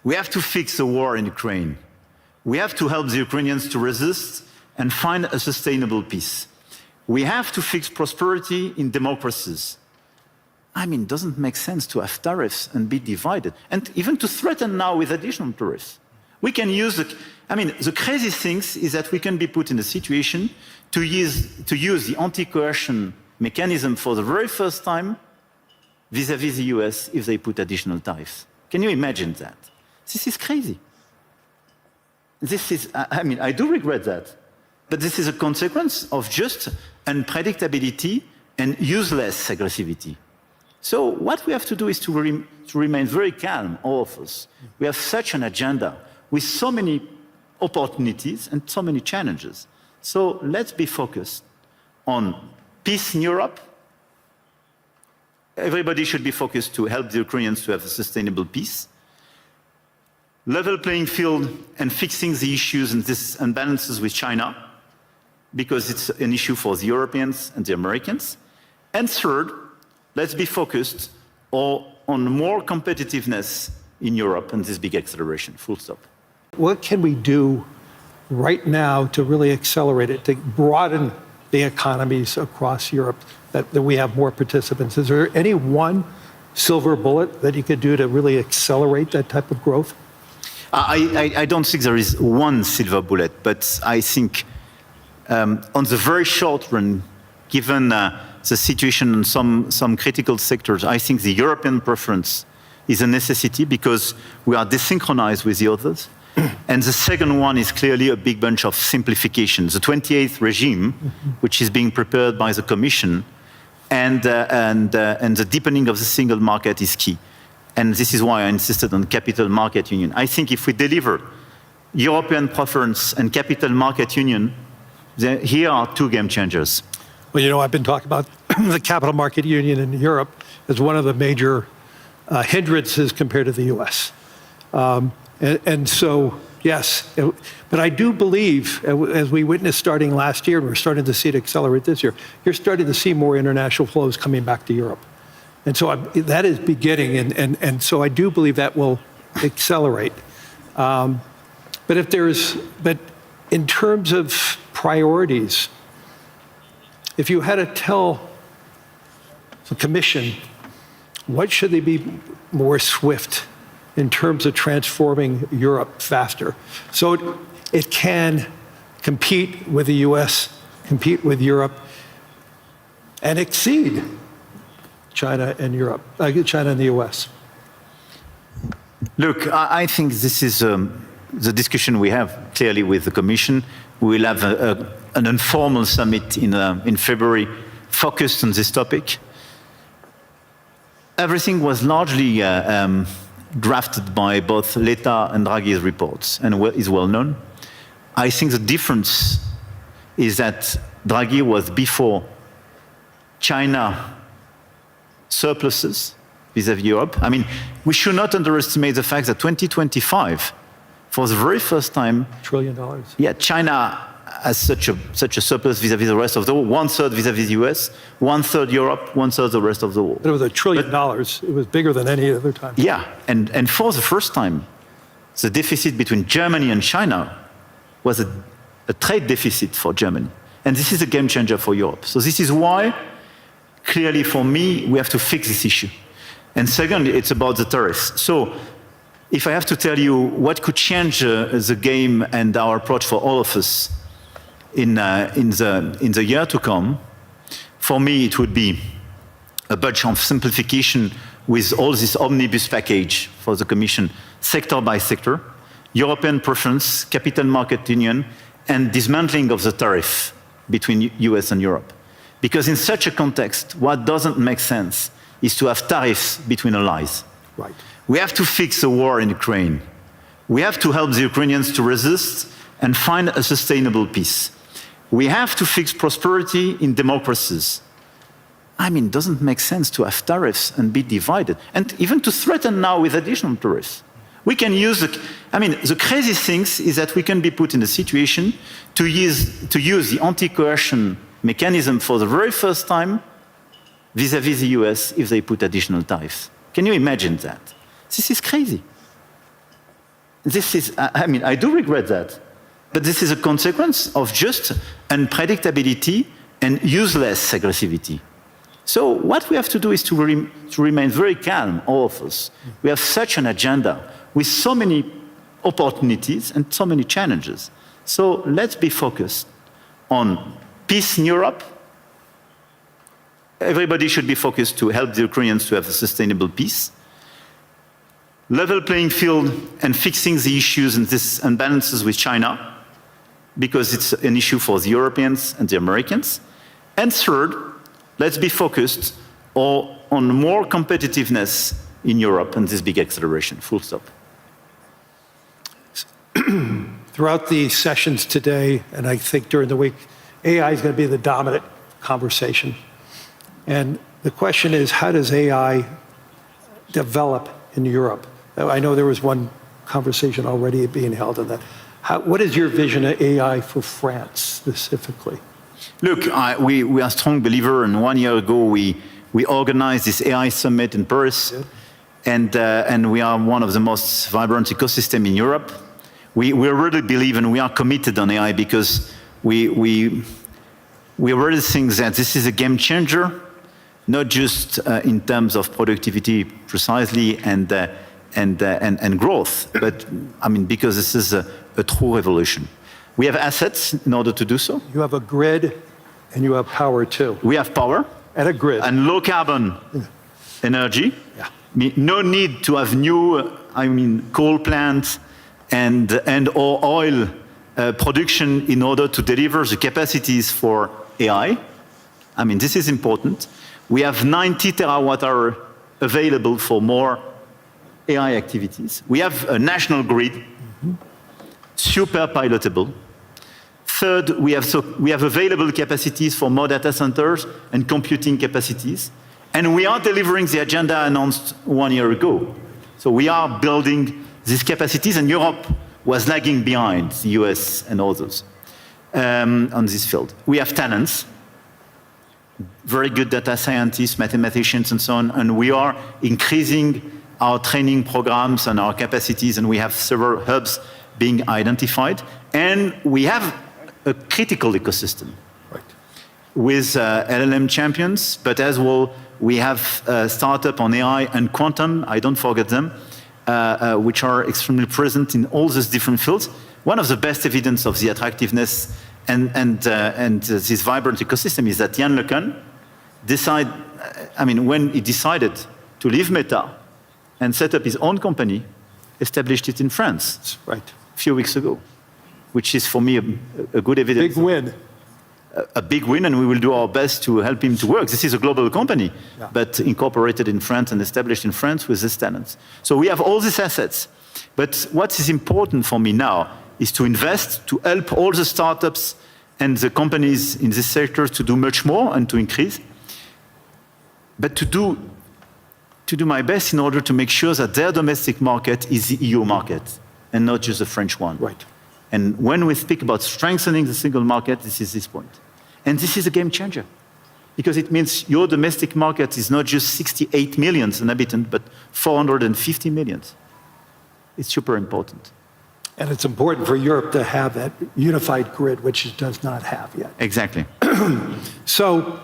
We have to fix the war in Ukraine. We have to help the Ukrainians to resist and find a sustainable peace. We have to fix prosperity in democracies. I mean, it doesn't make sense to have tariffs and be divided, and even to threaten now with additional tariffs. We can use the crazy thing is that we can be put in a situation to use the anti-coercion mechanism for the very first time vis-à-vis the US if they put additional tariffs. Can you imagine that? This is crazy. This is, I do regret that. But this is a consequence of just unpredictability and useless aggressivity. So what we have to do is to remain very calm, all of us. We have such an agenda with so many opportunities and so many challenges. So let's be focused on peace in Europe. Everybody should be focused to help the Ukrainians to have a sustainable peace. Level playing field and fixing the issues and these imbalances with China, because it's an issue for the Europeans and the Americans. And third, let's be focused on more competitiveness in Europe and this big acceleration, full stop. What can we do right now to really accelerate it, to broaden the economies across Europe, that we have more participants? Is there any one silver bullet that you could do to really accelerate that type of growth? I don't think there is one silver bullet, but I think on the very short run, given the situation in some critical sectors, I think the European preference is a necessity because we are desynchronized with the others. And the second one is clearly a big bunch of simplification. The 28th regime, which is being prepared by the Commission, and the deepening of the single market is key. And this is why I insisted on capital market union. I think if we deliver European preference and capital market union, here are two game changers. Well, you know, I've been talking about the capital market union in Europe as one of the major hindrances compared to the US. And so, yes, but I do believe, as we witnessed starting last year, and we're starting to see it accelerate this year, you're starting to see more international flows coming back to Europe. And so that is beginning, and so I do believe that will accelerate. But in terms of priorities, if you had to tell the Commission, what should they be more swift in terms of transforming Europe faster, so it can compete with the US, compete with Europe, and exceed China and Europe, China and the US? Look, I think this is the discussion we have clearly with the Commission. We will have an informal summit in February focused on this topic. Everything was largely drafted by both Letta and Draghi's reports and is well known. I think the difference is that Draghi was before China surpluses vis-à-vis Europe. I mean, we should not underestimate the fact that 2025, for the very first time, $1 trillion. Yeah, China has such a surplus vis-à-vis the rest of the world, 1/3 vis-à-vis the US, 1/3 Europe, 1/3 the rest of the world. But it was $1 trillion. It was bigger than any other time. Yeah, and for the first time, the deficit between Germany and China was a trade deficit for Germany. And this is a game changer for Europe. So this is why, clearly for me, we have to fix this issue. And second, it's about the tariffs. So if I have to tell you what could change the game and our approach for all of us in the year to come, for me it would be a bunch of simplification with all this omnibus package for the Commission, sector by sector, European preference, capital market union, and dismantling of the tariff between US and Europe. Because in such a context, what doesn't make sense is to have tariffs between allies. Right. We have to fix the war in Ukraine. We have to help the Ukrainians to resist and find a sustainable peace. We have to fix prosperity in democracies. I mean, it doesn't make sense to have tariffs and be divided, and even to threaten now with additional tariffs. We can use the crazy thing is that we can be put in a situation to use the anti-coercion mechanism for the very first time vis-à-vis the US if they put additional tariffs. Can you imagine that? This is crazy. This is, I mean, I do regret that. But this is a consequence of just unpredictability and useless aggressivity. So what we have to do is to remain very calm, all of us. We have such an agenda with so many opportunities and so many challenges. So let's be focused on peace in Europe. Everybody should be focused to help the Ukrainians to have a sustainable peace. Level playing field and fixing the issues and these imbalances with China, because it's an issue for the Europeans and the Americans. And third, let's be focused on more competitiveness in Europe and this big acceleration, full stop. Throughout the sessions today, and I think during the week, AI is going to be the dominant conversation. And the question is, how does AI develop in Europe? I know there was one conversation already being held on that. What is your vision of AI for France specifically? Look, we are a strong believer, and 1 year ago we organized this AI summit in Paris, and we are one of the most vibrant ecosystems in Europe. We really believe and we are committed on AI because we really think that this is a game changer, not just in terms of productivity precisely and growth, but I mean because this is a true revolution. We have assets in order to do so. You have a grid and you have power too. We have power. And a grid. And low carbon energy. Yeah. No need to have new, coal plants or oil production in order to deliver the capacities for AI. I mean, this is important. We have 90 terawatt-hour available for more AI activities. We have a national grid, super pilotable. Third, we have available capacities for more data centers and computing capacities. And we are delivering the agenda announced 1 year ago. So we are building these capacities, and Europe was lagging behind the US and others on this field. We have talents, very good data scientists, mathematicians, and so on, and we are increasing our training programs and our capacities, and we have several hubs being identified. And we have a critical ecosystem with LLM champions, but as well, we have startup on AI and quantum, I don't forget them, which are extremely present in all these different fields. One of the best evidence of the attractiveness and this vibrant ecosystem is that Yann LeCun when he decided to leave Meta and set up his own company, established it in France a few weeks ago, which is for me a good evidence. Big win. A big win, and we will do our best to help him to work. This is a global company, but incorporated in France and established in France with these talents. So we have all these assets. But what is important for me now is to invest, to help all the startups and the companies in this sector to do much more and to increase, but to do my best in order to make sure that their domestic market is the EU market and not just the French one. Right. And when we speak about strengthening the single market, this is this point. And this is a game changer, because it means your domestic market is not just 68 million inhabitants, but 450 million. It's super important. And it's important for Europe to have that unified grid, which it does not have yet. Exactly. So,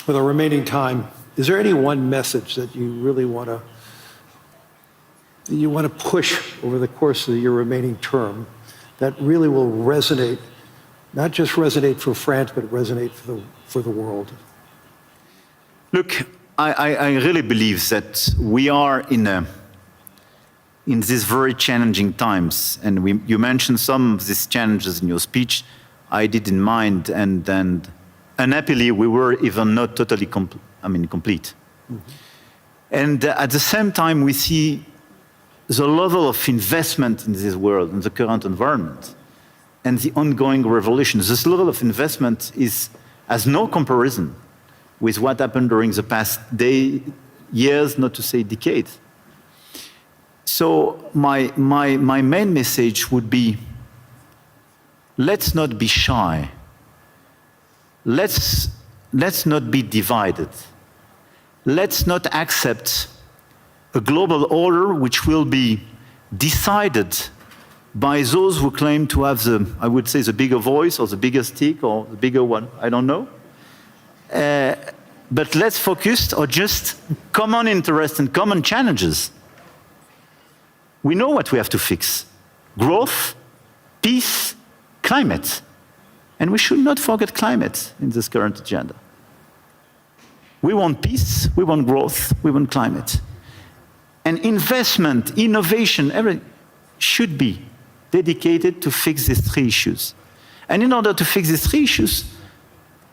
with our remaining time, is there any one message that you really want to push over the course of your remaining term that really will resonate, not just resonate for France, but resonate for the world? Look, I really believe that we are in these very challenging times, and you mentioned some of these challenges in your speech. I did in mind, and unhappily, we were even not totally complete. Mm-hmm. And at the same time, we see the level of investment in this world, in the current environment, and the ongoing revolution. This level of investment has no comparison with what happened during the past years, not to say decades. So my main message would be, let's not be shy. Let's not be divided. Let's not accept a global order which will be decided by those who claim to have the, I would say, the bigger voice or the bigger stick or the bigger one, I don't know. But let's focus on just common interests and common challenges. We know what we have to fix: growth, peace, climate. And we should not forget climate in this current agenda. We want peace, we want growth, we want climate. And investment, innovation, everything should be dedicated to fix these three issues. And in order to fix these three issues,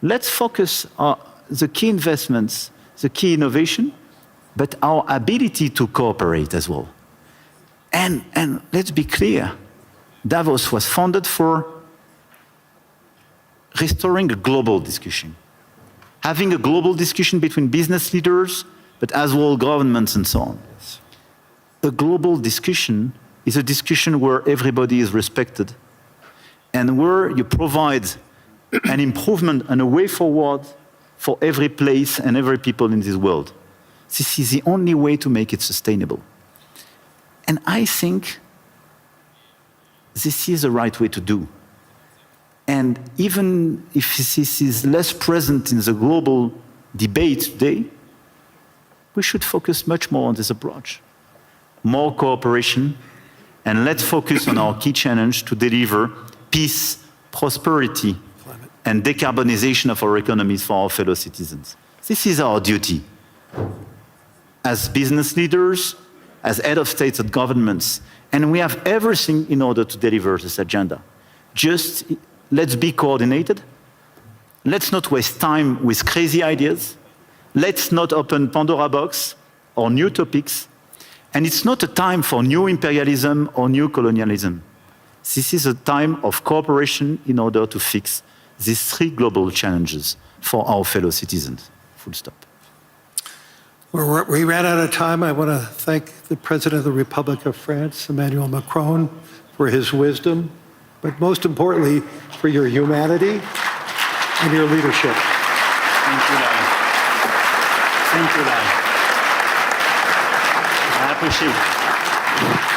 let's focus on the key investments, the key innovation, but our ability to cooperate as well. And let's be clear, Davos was founded for restoring a global discussion, having a global discussion between business leaders, but as well governments and so on. A global discussion is a discussion where everybody is respected and where you provide an improvement and a way forward for every place and every people in this world. This is the only way to make it sustainable. And I think this is the right way to do. And even if this is less present in the global debate today, we should focus much more on this approach. More cooperation, and let's focus on our key challenge to deliver peace, prosperity, and decarbonization of our economies for our fellow citizens. This is our duty. As business leaders, as head of states and governments, and we have everything in order to deliver this agenda. Just let's be coordinated. Let's not waste time with crazy ideas. Let's not open Pandora box or new topics. And it's not a time for new imperialism or new colonialism. This is a time of cooperation in order to fix these three global challenges for our fellow citizens. Full stop. We ran out of time. I want to thank the President of the Republic of France, Emmanuel Macron, for his wisdom, but most importantly, for your humanity and your leadership. Thank you, Larry. Thank you, Larry. I appreciate it.